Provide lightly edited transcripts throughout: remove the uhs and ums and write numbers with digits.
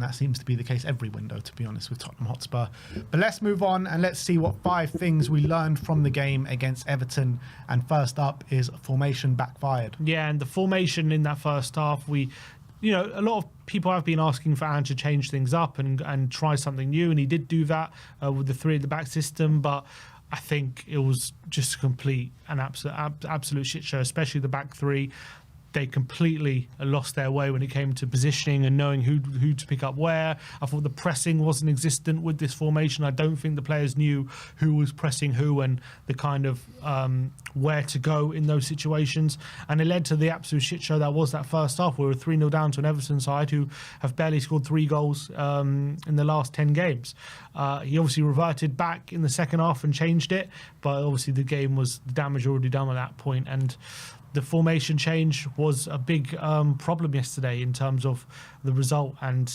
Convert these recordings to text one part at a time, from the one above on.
That seems to be the case every window, to be honest, with Tottenham Hotspur. But let's move on and let's see what 5 things we learned from the game against Everton. And first up is formation backfired. Yeah, and the formation in that first half, a lot of people have been asking for Ange to change things up and try something new, and he did do that with the 3 at the back system, but I think it was just an absolute shit show, especially the back 3. They completely lost their way when it came to positioning and knowing who to pick up where. I thought the pressing wasn't existent with this formation. I don't think the players knew who was pressing who and the kind of where to go in those situations. And it led to the absolute shit show that was that first half. We were 3-0 down to an Everton side who have barely scored 3 goals in the last 10 games. He obviously reverted back in the second half and changed it, but obviously the damage already done at that point. And the formation change was a big problem yesterday in terms of the result, and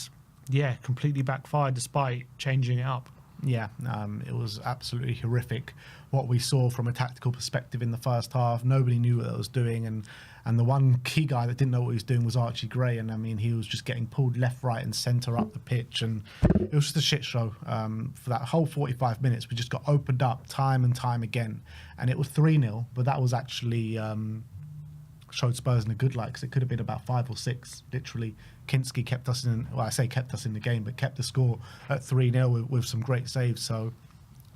completely backfired despite changing it up. Yeah, it was absolutely horrific what we saw from a tactical perspective in the first half. Nobody knew what it was doing, and the one key guy that didn't know what he was doing was Archie Gray, and I mean he was just getting pulled left, right and centre up the pitch, and it was just a shit show. For that whole 45 minutes we just got opened up time and time again, and it was 3-0, but that was actually showed Spurs in a good light, because it could have been about 5 or 6. Literally, Kinski kept us in. Well, I say kept us in the game, but kept the score at 3-0 with some great saves. So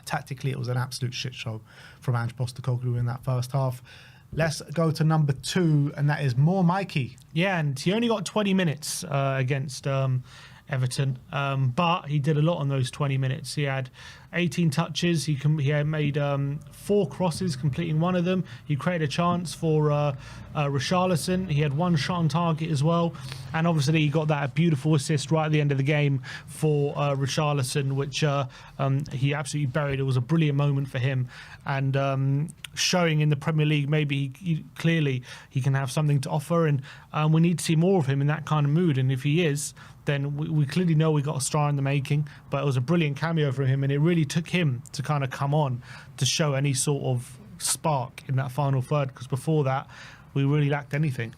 tactically, it was an absolute shit show from Ange Postecoglou in that first half. Let's go to number 2, and that is more Mikey. Yeah, and he only got 20 minutes against Everton, but he did a lot on those 20 minutes. He had 18 touches. He had made 4 crosses, completing one of them. He created a chance for Richarlison. He had 1 shot on target as well, and obviously he got that beautiful assist right at the end of the game for Richarlison, which he absolutely buried. It was a brilliant moment for him, and showing in the Premier League maybe clearly he can have something to offer, and we need to see more of him in that kind of mood. And if he is, then we clearly know we got a star in the making. But it was a brilliant cameo for him, and it really took him to kind of come on to show any sort of spark in that final third, because before that we really lacked anything.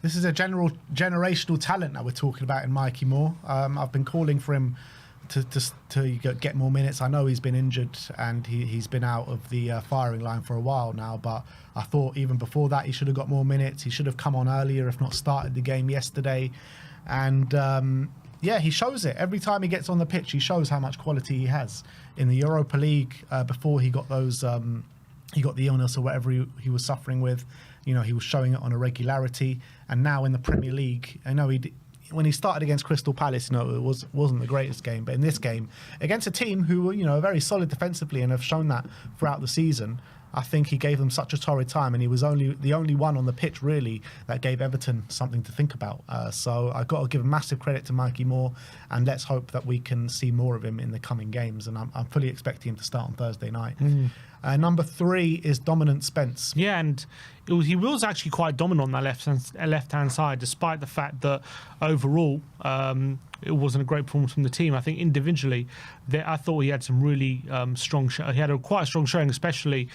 This is a generational talent that we're talking about in Mikey Moore. I've been calling for him to get more minutes. I know he's been injured and he's been out of the firing line for a while now, but I thought even before that he should have got more minutes. He should have come on earlier, if not started the game yesterday. And he shows it. Every time he gets on the pitch, he shows how much quality he has. In the Europa League, before he got those, he got the illness or whatever he was suffering with, he was showing it on a regularity. And now in the Premier League, I know when he started against Crystal Palace, it wasn't the greatest game, but in this game against a team who are very solid defensively and have shown that throughout the season, I think he gave them such a torrid time, and he was the only one on the pitch really that gave Everton something to think about. So I've got to give a massive credit to Mikey Moore, and let's hope that we can see more of him in the coming games. And I'm fully expecting him to start on Thursday night. Number 3 is dominant Spence. Yeah, and he was actually quite dominant on that left-hand side, despite the fact that overall it wasn't a great performance from the team. I think individually, I thought he had some really strong. He had quite a strong showing, especially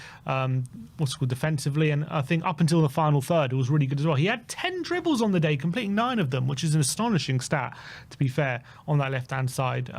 defensively. And I think up until the final third, it was really good as well. He had 10 dribbles on the day, completing 9 of them, which is an astonishing stat, to be fair, on that left-hand side.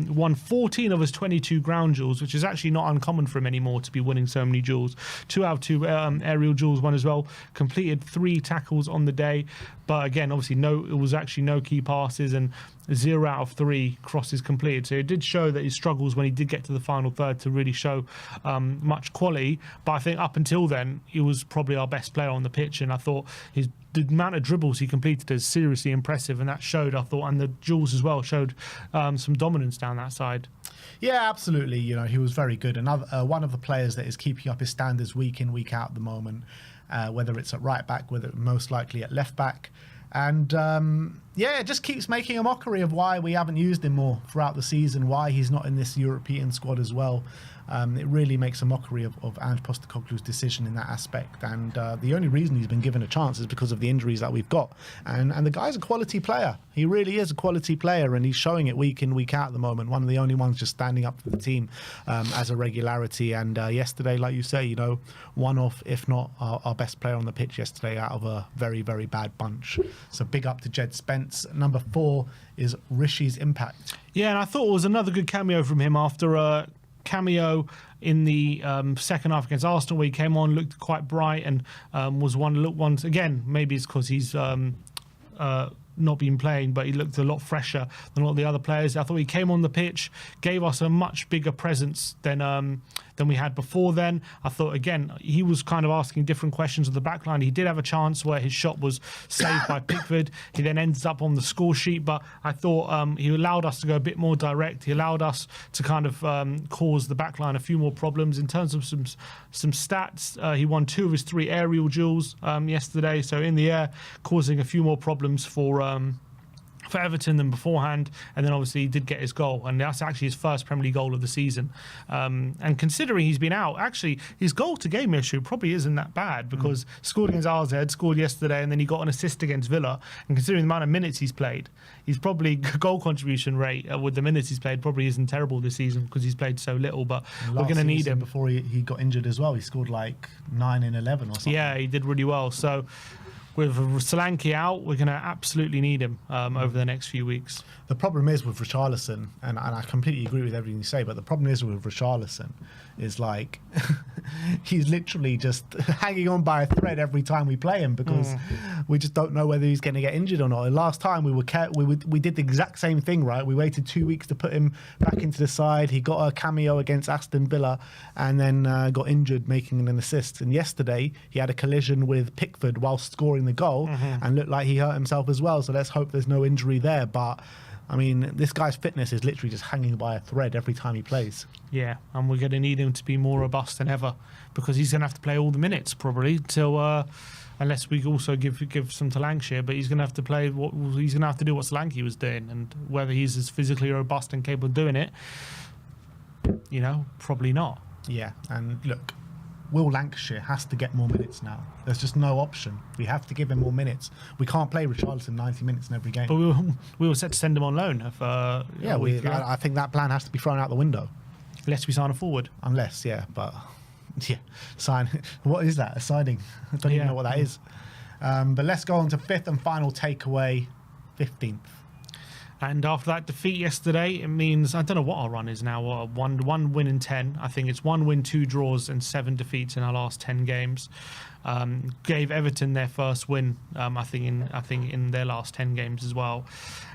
Won 14 of his 22 ground duels, which is actually not uncommon for him anymore to be winning so many duels. 2 out of 2 aerial duels won as well. Completed 3 tackles on the day, but again, obviously it was actually no key passes and 0 out of 3 crosses completed. So it did show that he struggles when he did get to the final third to really show much quality. But I think up until then, he was probably our best player on the pitch, and I thought the amount of dribbles he completed is seriously impressive, and that showed, I thought, and the duels as well showed some dominance down that side. Yeah, absolutely. He was very good. Another one of the players that is keeping up his standards week in, week out at the moment, whether it's at right back, whether most likely at left back. And it just keeps making a mockery of why we haven't used him more throughout the season, why he's not in this European squad as well. It really makes a mockery of Ange Postecoglou's decision in that aspect. And the only reason he's been given a chance is because of the injuries that we've got. And the guy's a quality player. He really is a quality player, and he's showing it week in, week out at the moment. One of the only ones just standing up for the team as a regularity. And yesterday, like you say, one of, if not our best player on the pitch yesterday out of a very, very bad bunch. So big up to Jed Spence. Spence. Number 4 is Rishi's impact. Yeah, and I thought it was another good cameo from him after a cameo in the second half against Arsenal, where he came on, looked quite bright, and was once again. Maybe it's because he's not been playing, but he looked a lot fresher than a lot of the other players. I thought he came on the pitch, gave us a much bigger presence than we had before then. I thought, again, he was kind of asking different questions of the back line. He did have a chance where his shot was saved by Pickford. He then ends up on the score sheet, but I thought he allowed us to go a bit more direct. He allowed us to kind of cause the back line a few more problems. In terms of some stats, he won 2 of his 3 aerial duels yesterday, so in the air, causing a few more problems for Everton than beforehand. And then obviously he did get his goal, and that's actually his first Premier League goal of the season. And considering he's been out, actually his goal to game issue probably isn't that bad, because scored against RZ, scored yesterday, and then he got an assist against Villa. And considering the amount of minutes he's played, he's probably goal contribution rate with the minutes he's played probably isn't terrible this season, because he's played so little. But we're going to need him. Before he got injured as well, he scored like 9 in 11 or something. Yeah, he did really well. So with Solanke out, we're going to absolutely need him over the next few weeks. The problem is with Richarlison, and I completely agree with everything you say, but the problem is with Richarlison is like he's literally just hanging on by a thread every time we play him, because we just don't know whether he's going to get injured or not. And last time we did the exact same thing, right? We waited 2 weeks to put him back into the side. He got a cameo against Aston Villa and then got injured making an assist. And yesterday he had a collision with Pickford whilst scoring the goal and looked like he hurt himself as well. So let's hope there's no injury there. But I mean, this guy's fitness is literally just hanging by a thread every time he plays. Yeah, and we're going to need him to be more robust than ever, because he's going to have to play all the minutes probably till unless we also give some to Lancashire. But he's going to have to play he's going to have to do what Solanke was doing, and whether he's as physically robust and capable of doing it, probably not. Yeah, and look, Will Lancashire has to get more minutes now. There's just no option. We have to give him more minutes. We can't play Richarlison 90 minutes in every game. But we were set to send him on loan. I think that plan has to be thrown out the window. Unless we sign a forward. Unless, sign. What is that? A signing? I don't even know what that is. But let's go on to 5th and final takeaway, 15th. And after that defeat yesterday, it means, I don't know what our run is now, one win in 10. I think it's 1 win, 2 draws and 7 defeats in our last 10 games. Gave Everton their first win, I think in their last 10 games as well.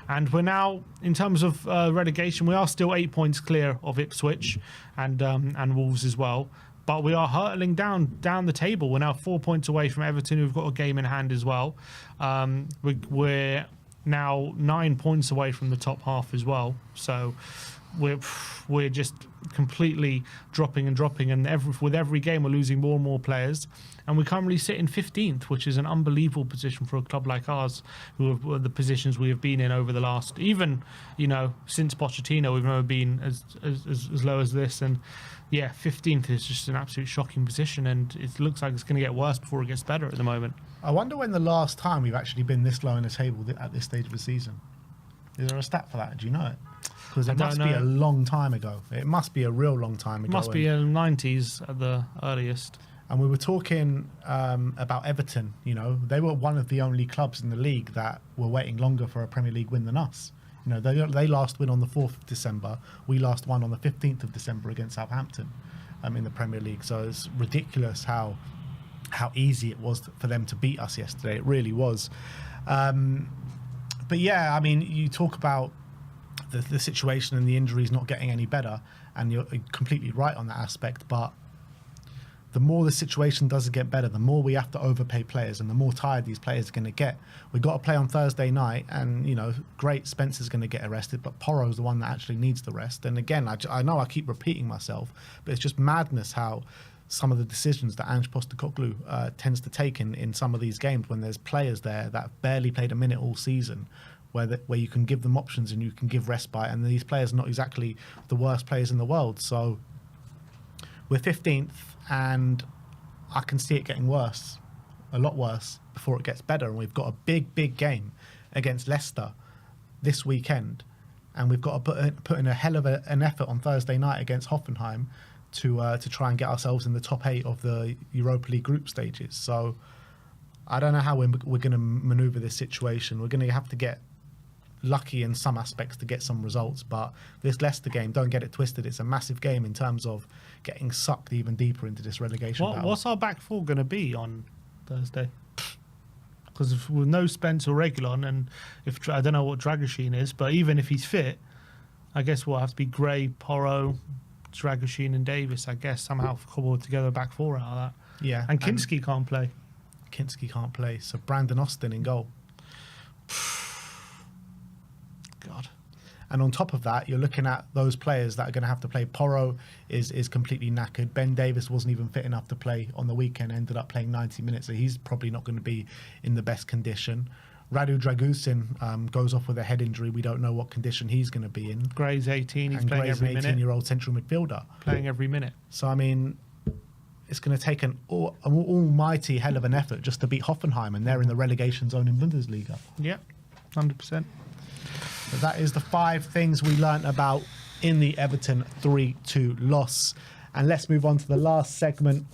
And we're now, in terms of relegation, we are still 8 points clear of Ipswich and Wolves as well. But we are hurtling down the table. We're now 4 points away from Everton, who've got a game in hand as well. We're now 9 points away from the top half as well. So we're just completely dropping, and with every game we're losing more and more players, and we currently sit in 15th, which is an unbelievable position for a club like ours, who are the positions we have been in over the last, even since Pochettino, we've never been as low as this. And 15th is just an absolute shocking position, and it looks like it's going to get worse before it gets better at the moment. I wonder when the last time we've actually been this low in the table at this stage of the season. Is there a stat for that? Do you know it? Because it must be a long time ago. It must be a real long time ago. It must be in the 90s at the earliest. And we were talking about Everton. They were one of the only clubs in the league that were waiting longer for a Premier League win than us. They last win on the 4th of December. We last won on the 15th of December against Southampton in the Premier League. So it's ridiculous how easy it was for them to beat us yesterday. It really was. But you talk about the situation and the injuries not getting any better, and you're completely right on that aspect. But the more the situation doesn't get better, the more we have to overpay players, and the more tired these players are going to get. We've got to play on Thursday night, and great, Spencer's going to get arrested, but Porro's the one that actually needs the rest. And again, I know I keep repeating myself, but it's just madness how some of the decisions that Ange Postecoglou tends to take in some of these games, when there's players there that have barely played a minute all season, where you can give them options and you can give respite, and these players are not exactly the worst players in the world. So we're 15th, and I can see it getting worse, a lot worse, before it gets better. And we've got a big game against Leicester this weekend, and we've got to put in a hell of an effort on Thursday night against Hoffenheim to try and get ourselves in the top 8 of the Europa League group stages. So I don't know how we're going to manoeuvre this situation. We're going to have to get lucky in some aspects to get some results, but this Leicester game, don't get it twisted, it's a massive game in terms of getting sucked even deeper into this relegation battle. What's our back four going to be on Thursday? Because with no Spence or Reguilon, and if I don't know what Dragoshin is, but even if he's fit, I guess we'll have to be Gray, Porro, Dragoshin and Davis, I guess, somehow cobbled together a back four out of that. Yeah. And Kinski can't play. Kinski can't play, so Brandon Austin in goal. God. And on top of that, you're looking at those players that are going to have to play. Porro is completely knackered. Ben Davis wasn't even fit enough to play on the weekend, ended up playing 90 minutes, so he's probably not going to be in the best condition. Radu Dragusin goes off with a head injury. We don't know what condition he's going to be in. Gray's 18, he's and playing Gray's every an minute. 18-year-old central midfielder. Playing every minute. So, I mean, it's going to take an almighty hell of an effort just to beat Hoffenheim, and they're in the relegation zone in Bundesliga. Yeah, 100%. So that is the 5 things we learnt about in the Everton 3-2 loss. And let's move on to the last segment